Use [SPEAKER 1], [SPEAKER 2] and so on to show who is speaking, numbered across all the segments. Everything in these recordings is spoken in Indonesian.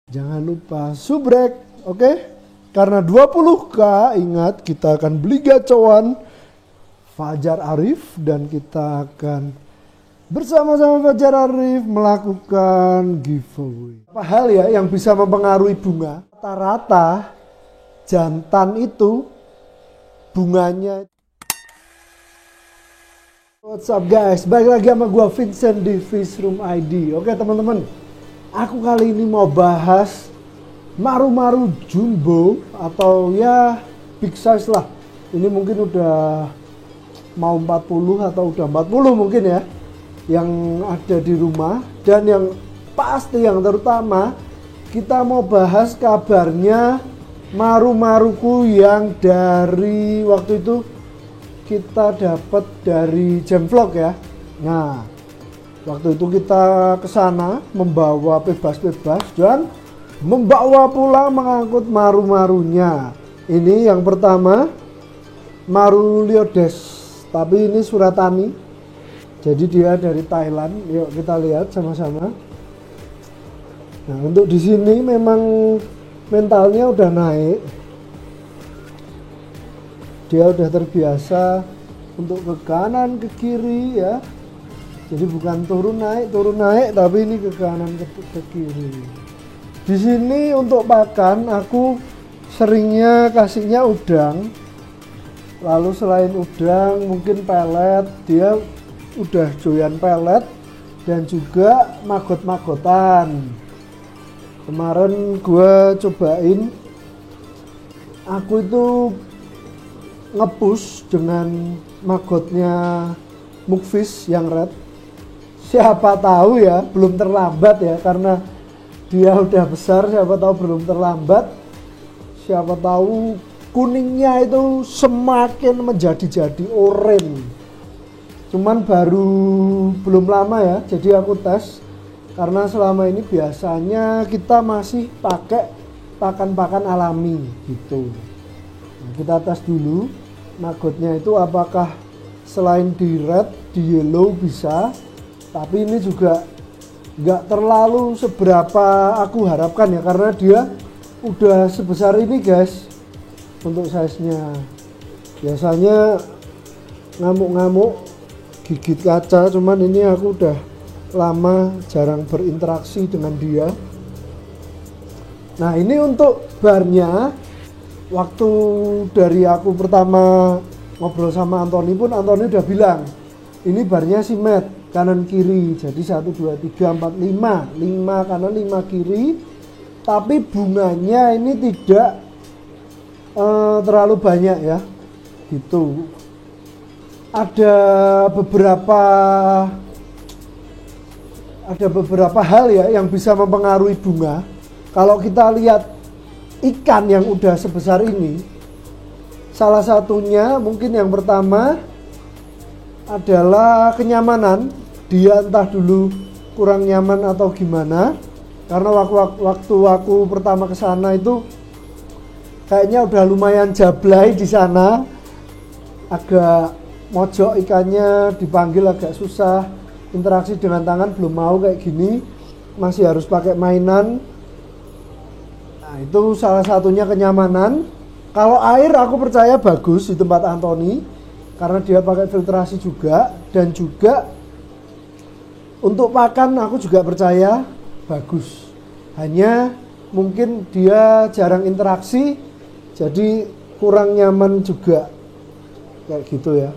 [SPEAKER 1] Jangan lupa subrek, oke? Karena 20k, ingat kita akan beli gacauan Fajar Arif dan kita akan bersama-sama Fajar Arif melakukan giveaway. Apa hal ya yang bisa mempengaruhi bunga? Rata-rata jantan itu bunganya. What's up guys, balik lagi sama gua Vincent di Fishroom ID. Oke teman-teman, aku kali ini mau bahas maru-maru jumbo atau ya big size lah. Ini mungkin udah mau 40 atau udah 40 mungkin ya, yang ada di rumah. Dan yang pasti, yang terutama, kita mau bahas kabarnya maru-maruku yang dari waktu itu kita dapat dari Jamvlog ya. Nah, waktu itu kita ke sana membawa bebas-bebas dan membawa pulang mengangkut maru-marunya. Ini yang pertama maru Liodes, tapi ini Suratani. Jadi dia dari Thailand. Yuk kita lihat sama-sama. Nah, untuk di sini memang mentalnya udah naik. Dia udah terbiasa untuk ke kanan ke kiri ya. Jadi bukan turun naik, tapi ini ke kanan ke kiri. Di sini untuk pakan aku seringnya kasihnya udang. Lalu selain udang mungkin pelet, dia udah doyan pelet dan juga magot-magotan. Kemarin gue cobain, aku itu nge-push dengan magotnya Mukfish yang red. Siapa tahu ya, belum terlambat ya, karena dia udah besar, siapa tahu belum terlambat. Siapa tahu kuningnya itu semakin menjadi oranye. Cuman baru belum lama ya, jadi aku tes. Karena selama ini biasanya kita masih pakai pakan-pakan alami gitu. Nah, kita tes dulu magotnya itu apakah selain di red, di yellow bisa. Tapi ini juga nggak terlalu seberapa aku harapkan ya, karena dia udah sebesar ini guys untuk size-nya. Biasanya ngamuk-ngamuk gigit kaca, cuman ini aku udah lama jarang berinteraksi dengan dia. Nah, ini untuk barnya. Waktu dari aku pertama ngobrol sama Anthony pun, Anthony udah bilang ini barnya simet kanan kiri, jadi 1, 2, 3, 4, 5 kanan 5 kiri. Tapi bunganya ini tidak terlalu banyak ya gitu. Ada beberapa hal ya yang bisa mempengaruhi bunga. Kalau kita lihat ikan yang udah sebesar ini, salah satunya mungkin yang pertama adalah kenyamanan. Dia entah dulu kurang nyaman atau gimana, karena waktu aku pertama ke sana itu kayaknya udah lumayan jablay di sana, agak mojok ikannya, dipanggil agak susah, interaksi dengan tangan belum mau kayak gini, masih harus pakai mainan. Nah, itu salah satunya kenyamanan. Kalau air aku percaya bagus di tempat Anthony, karena dia pakai filtrasi juga. Dan juga untuk pakan aku juga percaya bagus. Hanya mungkin dia jarang interaksi, jadi kurang nyaman juga kayak gitu ya.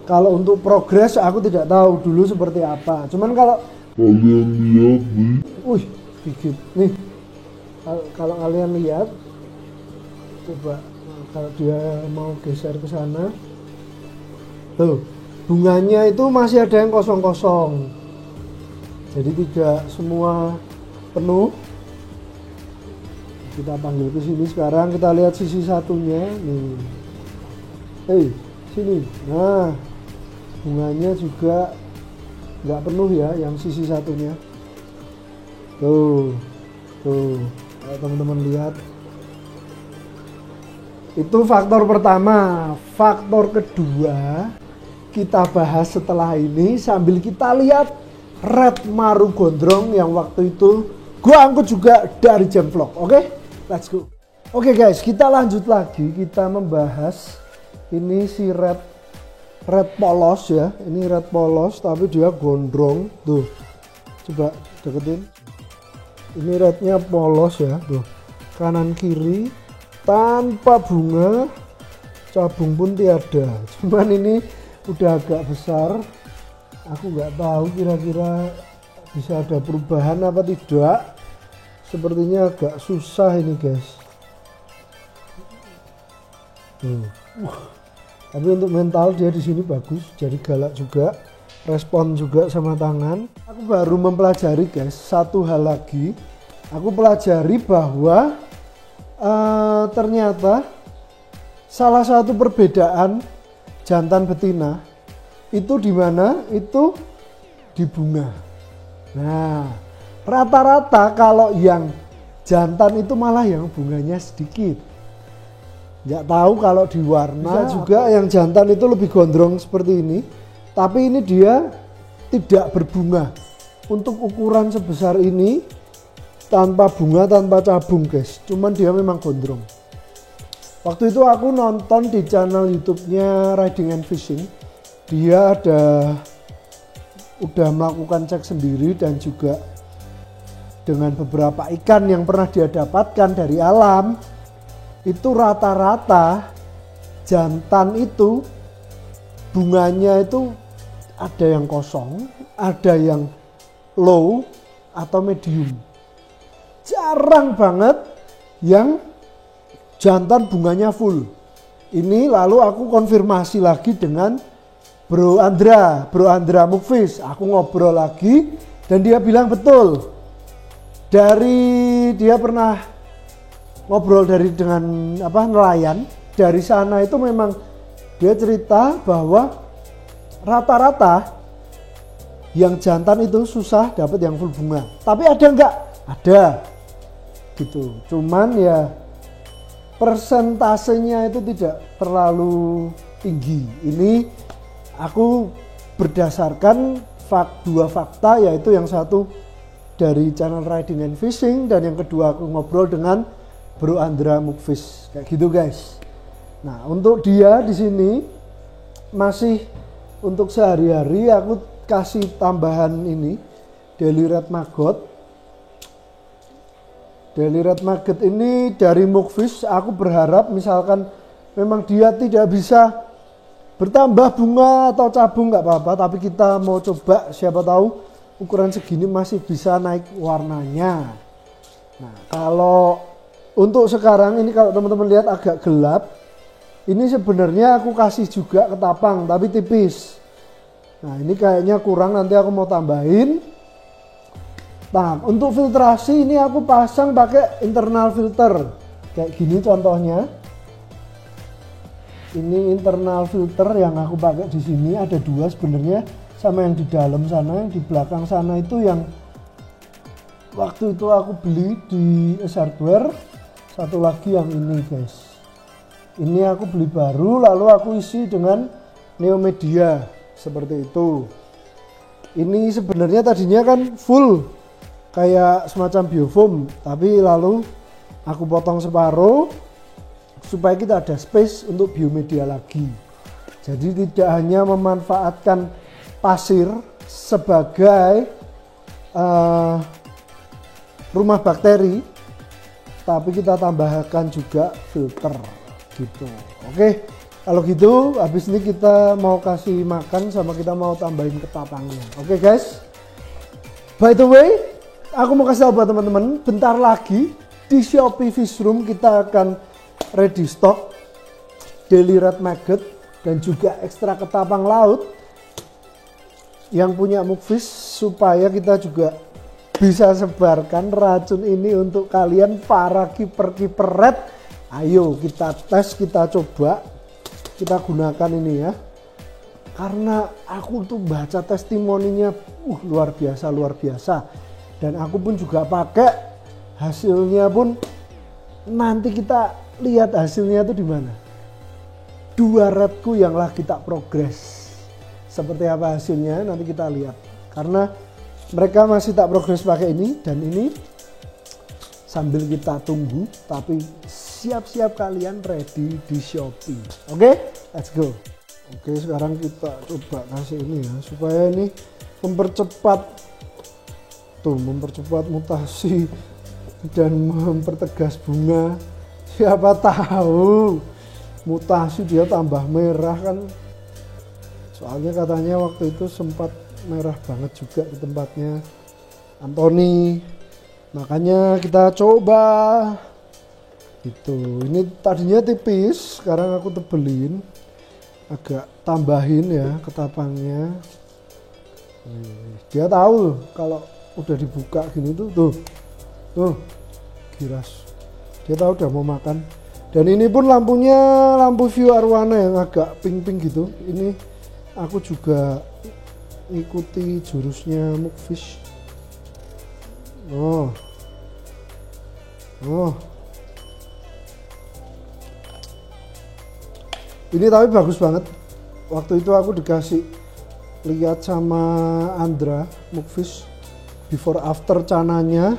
[SPEAKER 1] Kalau untuk progres aku tidak tahu dulu seperti apa. Cuman kalau kalian lihat nih, gigit nih. Kalau kalian lihat, coba kalau dia mau geser ke sana, tuh bunganya itu masih ada yang kosong-kosong. Jadi tidak semua penuh. Kita panggil ke sini sekarang, kita lihat sisi satunya nih. Sini. Nah, bunganya juga nggak penuh ya, yang sisi satunya. Tuh. Kalau teman-teman lihat, itu faktor pertama. Faktor kedua kita bahas setelah ini sambil kita lihat red maru gondrong yang waktu itu Gua angkut juga dari Jam Vlog. Oke, let's go. Oke guys, kita lanjut lagi. Kita membahas ini si red polos ya. Ini red polos tapi dia gondrong. Tuh, coba deketin. Ini rednya polos ya. Tuh, kanan kiri tanpa bunga, cabung pun tiada. Cuman ini udah agak besar. Aku nggak tahu kira-kira bisa ada perubahan apa tidak. Sepertinya agak susah ini guys. Tapi untuk mental dia di sini bagus, jadi galak juga, respon juga sama tangan. Aku baru mempelajari guys satu hal lagi. Aku pelajari bahwa ternyata salah satu perbedaan jantan betina itu di mana? Itu di bunga. Nah, rata-rata kalau yang jantan itu malah yang bunganya sedikit. Nggak tahu kalau di warna. Bisa juga yang jantan itu lebih gondrong seperti ini. Tapi ini dia tidak berbunga. Untuk ukuran sebesar ini tanpa bunga, tanpa cabung guys. Cuman dia memang gondrong. Waktu itu aku nonton di channel YouTube-nya Riding and Fishing. Dia udah melakukan cek sendiri dan juga dengan beberapa ikan yang pernah dia dapatkan dari alam, itu rata-rata jantan itu bunganya itu ada yang kosong, ada yang low atau medium. Jarang banget yang jantan bunganya full. Ini lalu aku konfirmasi lagi dengan Bro Andra Mukfish. Aku ngobrol lagi dan dia bilang betul. Dari dia pernah ngobrol dengan nelayan dari sana, itu memang dia cerita bahwa rata-rata yang jantan itu susah dapat yang full bunga. Tapi ada enggak? Ada. Gitu. Cuman ya persentasenya itu tidak terlalu tinggi. Ini aku berdasarkan dua fakta, yaitu yang satu dari channel Riding and Fishing dan yang kedua aku ngobrol dengan Bro Andra Mukfish. Kayak gitu guys. Nah, untuk dia di sini masih untuk sehari-hari aku kasih tambahan ini Daily Red Maggot. Daily Red Maggot ini dari Mukfish. Aku berharap misalkan memang dia tidak bisa bertambah bunga atau cabung nggak apa-apa, tapi kita mau coba, siapa tahu ukuran segini masih bisa naik warnanya. Nah, kalau untuk sekarang ini kalau teman-teman lihat agak gelap, ini sebenarnya aku kasih juga ketapang tapi tipis. Nah, ini kayaknya kurang, nanti aku mau tambahin. Nah, untuk filtrasi ini aku pasang pakai internal filter kayak gini contohnya. Ini internal filter yang aku pakai di sini, ada dua sebenarnya, sama yang di dalam sana. Yang di belakang sana itu yang waktu itu aku beli di S Hardware. Satu lagi yang ini guys, ini aku beli baru lalu aku isi dengan Neomedia seperti itu. Ini sebenarnya tadinya kan full kayak semacam biofoam, tapi lalu aku potong separuh supaya kita ada space untuk biomedia lagi. Jadi tidak hanya memanfaatkan pasir sebagai rumah bakteri, tapi kita tambahkan juga filter gitu. Oke, kalau gitu habis ini kita mau kasih makan sama kita mau tambahin ketapangnya. Oke guys, by the way, aku mau kasih tahu buat teman-teman, bentar lagi di Shopee Fishroom kita akan ready stock Daily Red Maggot dan juga ekstra ketapang laut yang punya Mukfish, supaya kita juga bisa sebarkan racun ini untuk kalian para kiper-kiper red. Ayo kita tes, kita coba, kita gunakan ini ya, karena aku tuh baca testimoninya luar biasa, dan aku pun juga pakai, hasilnya pun nanti kita lihat hasilnya itu di mana. Dua redku yang lagi tak progres, seperti apa hasilnya nanti kita lihat, karena mereka masih tak progres pakai ini dan ini, sambil kita tunggu, tapi siap-siap kalian ready di Shopee. Oke, let's go. Oke, sekarang kita coba kasih ini ya, supaya ini mempercepat mutasi dan mempertegas bunga. Siapa tahu mutasi dia tambah merah kan, soalnya katanya waktu itu sempat merah banget juga di tempatnya Anthony, makanya kita coba itu. Ini tadinya tipis, sekarang aku tebelin, agak tambahin ya ketapangnya. Dia tahu kalau udah dibuka gini tuh giras, dia tahu udah mau makan. Dan ini pun lampunya lampu view arwana yang agak pink gitu. Ini aku juga ikuti jurusnya Mukfish. Oh, ini tapi bagus banget. Waktu itu aku dikasih lihat sama Andra Mukfish before after cananya,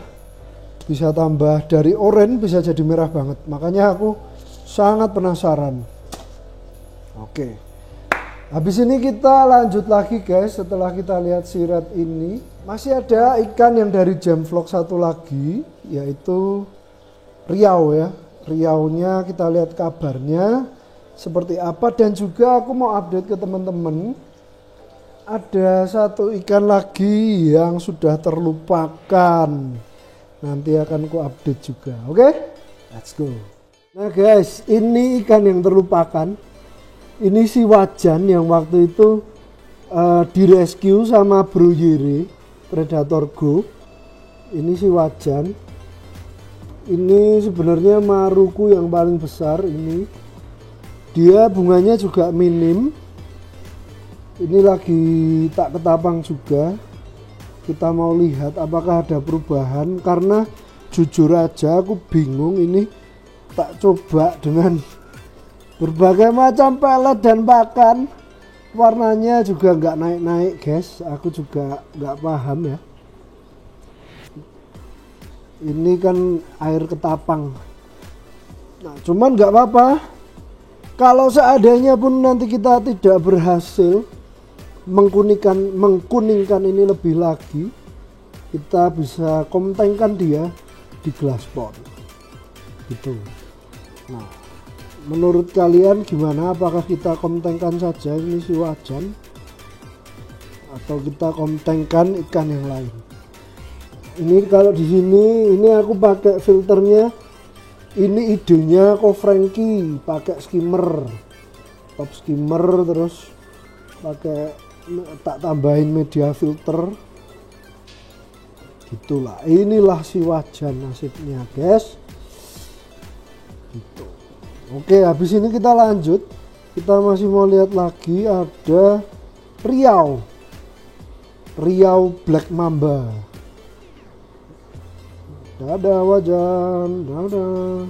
[SPEAKER 1] bisa tambah dari oranye bisa jadi merah banget. Makanya aku sangat penasaran. Oke, habis ini kita lanjut lagi guys. Setelah kita lihat sirat ini, masih ada ikan yang dari Jam Vlog satu lagi, yaitu riau ya. Riaunya kita lihat kabarnya seperti apa, dan juga aku mau update ke teman-teman. Ada satu ikan lagi yang sudah terlupakan, nanti akan ku update juga. Oke, let's go. Nah guys, ini ikan yang terlupakan. Ini si wajan yang waktu itu direscue sama Bro Yere Predator Go. Ini si wajan. Ini sebenarnya maruku yang paling besar ini. Dia bunganya juga minim. Ini lagi tak ketapang juga. Kita mau lihat apakah ada perubahan, karena jujur aja aku bingung. Ini tak coba dengan berbagai macam pelet dan pakan, warnanya juga nggak naik-naik guys. Aku juga nggak paham ya. Ini kan air ketapang. Nah cuman nggak apa-apa. Kalau seandainya pun nanti kita tidak berhasil mengkuningkan ini lebih lagi, kita bisa komtengkan dia di glass pot gitu. Nah menurut kalian gimana? Apakah kita komtengkan saja ini si wajan, atau kita komtengkan ikan yang lain? Ini kalau di sini ini aku pakai filternya. Ini idenya kok Frankie, pakai skimmer, top skimmer, terus pakai tak tambahin media filter. Gitulah. Inilah si wajan nasibnya guys. Gitu. Oke, habis ini kita lanjut. Kita masih mau lihat lagi, ada riau Black Mamba. Dadah wajan, dadah.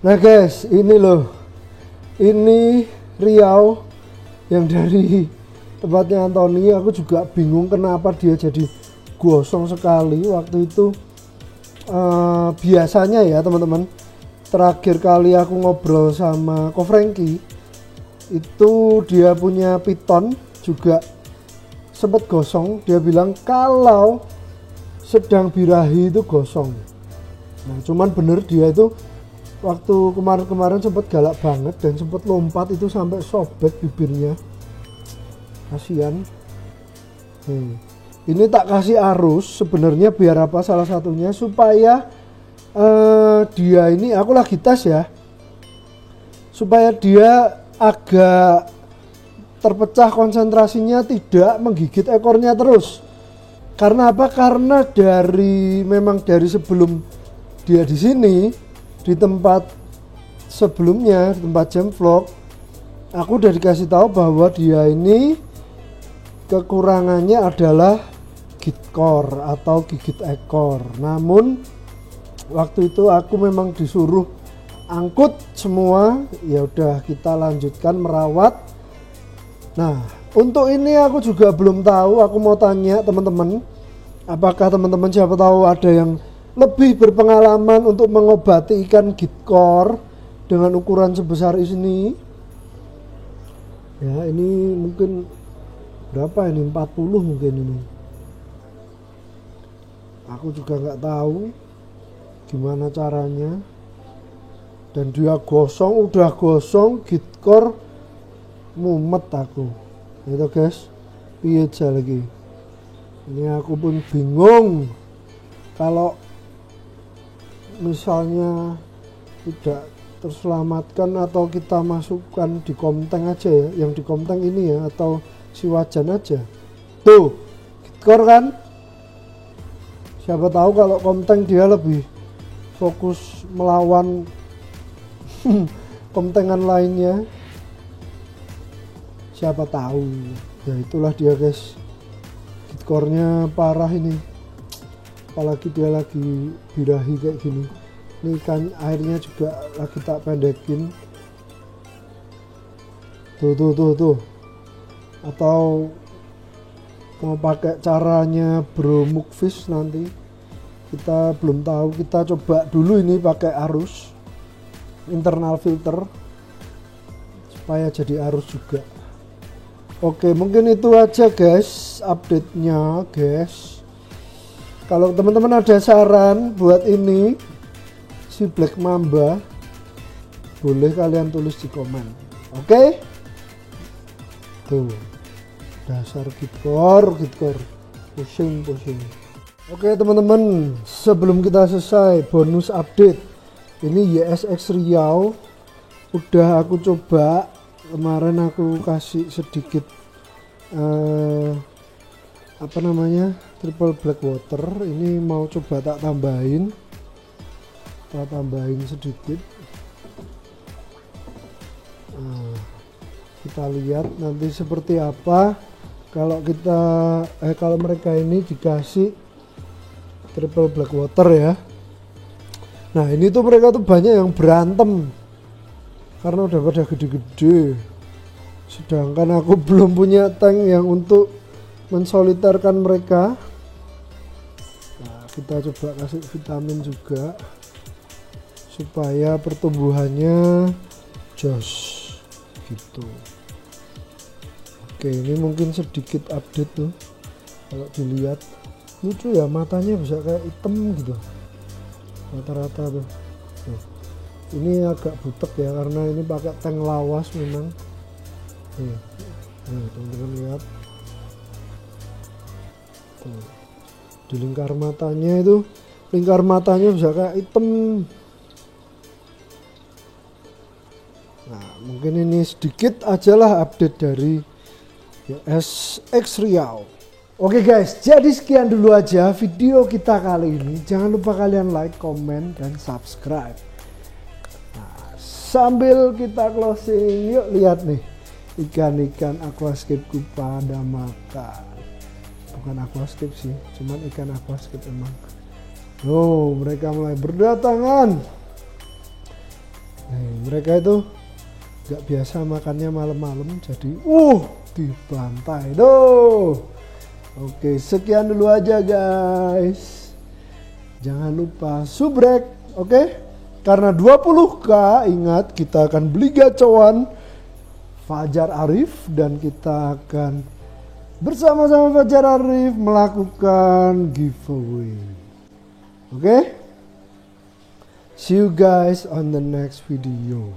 [SPEAKER 1] Nah guys, ini loh. Ini riau yang dari tempatnya Anthony. Aku juga bingung kenapa dia jadi gosong sekali waktu itu. Biasanya ya teman-teman, terakhir kali aku ngobrol sama Ko Frankie itu dia punya piton juga sempat gosong. Dia bilang kalau sedang birahi itu gosong. Nah cuman bener dia itu waktu kemarin sempat galak banget dan sempat lompat itu sampai sobek bibirnya. Kasihan. Ini tak kasih arus sebenarnya biar apa, salah satunya supaya dia ini, aku lagi tes ya, supaya dia agak terpecah konsentrasinya, tidak menggigit ekornya terus. Karena apa? Karena memang dari sebelum dia di sini, di tempat sebelumnya, di tempat Jam Vlog, aku udah dikasih tahu bahwa dia ini kekurangannya adalah gigit core atau gigit ekor. Namun waktu itu aku memang disuruh angkut semua, ya udah kita lanjutkan merawat. Nah untuk ini aku juga belum tahu, aku mau tanya teman-teman Apakah teman-teman siapa tahu ada yang lebih berpengalaman untuk mengobati ikan gitkor dengan ukuran sebesar ini? Ya, ini mungkin berapa ini? 40 mungkin ini. Aku juga nggak tahu gimana caranya. Dan dia gosong, udah gosong gitkor mumet aku. Itu guys, piye lagi. Ini aku pun bingung. Kalau misalnya tidak terselamatkan atau kita masukkan di komteng aja ya, yang di komteng ini ya, atau si wajan aja. Tuh, gitkor kan. Siapa tahu kalau komteng dia lebih fokus melawan komtengan lainnya. Siapa tahu. Ya itulah dia guys. Gitkornya parah ini. Apalagi dia lagi birahi kayak gini. Ini kan airnya juga lagi tak pendekin. Tuh. Atau mau pakai caranya bro mukfish nanti. Kita belum tahu. Kita coba dulu ini pakai arus internal filter supaya jadi arus juga. Oke, mungkin itu aja guys update-nya guys. Kalau teman-teman ada saran buat ini si Black Mamba, boleh kalian tulis di komen. Oke? Tuh, dasar gitkor pusing. Oke teman-teman, sebelum kita selesai bonus update. Ini YSX Riau udah aku coba kemarin, aku kasih sedikit triple black water. Ini mau coba tak tambahin sedikit. Kita lihat nanti seperti apa kalau kalau mereka ini dikasih triple black water ya. Nah ini tuh mereka tuh banyak yang berantem karena udah pada gede-gede, sedangkan aku belum punya tank yang untuk mensoliterkan mereka. Nah kita coba kasih vitamin juga supaya pertumbuhannya jos gitu. Oke, ini mungkin sedikit update tuh. Kalau dilihat lucu ya, matanya bisa kayak hitam gitu rata-rata tuh. Ini agak butek ya karena ini pakai tank lawas memang. Nih teman-teman lihat tuh, di lingkar matanya bisa kayak hitam. Nah mungkin ini sedikit aja lah update dari YSX Riau. Oke guys, jadi sekian dulu aja video kita kali ini. Jangan lupa kalian like, komen, dan subscribe. Nah, sambil kita closing, yuk lihat nih ikan-ikan aquascape-ku pada makan. Bukan aquascape sih, cuman ikan aquascape emang. Oh, mereka mulai berdatangan. Nih, mereka itu gak biasa makannya malam-malam, jadi dibantai tuh. Oke, sekian dulu aja guys. Jangan lupa subrek, oke? Karena 20k, ingat kita akan beli gacauan Fajar Arif dan kita akan bersama-sama Fajar Arif melakukan giveaway. Oke? See you guys on the next video.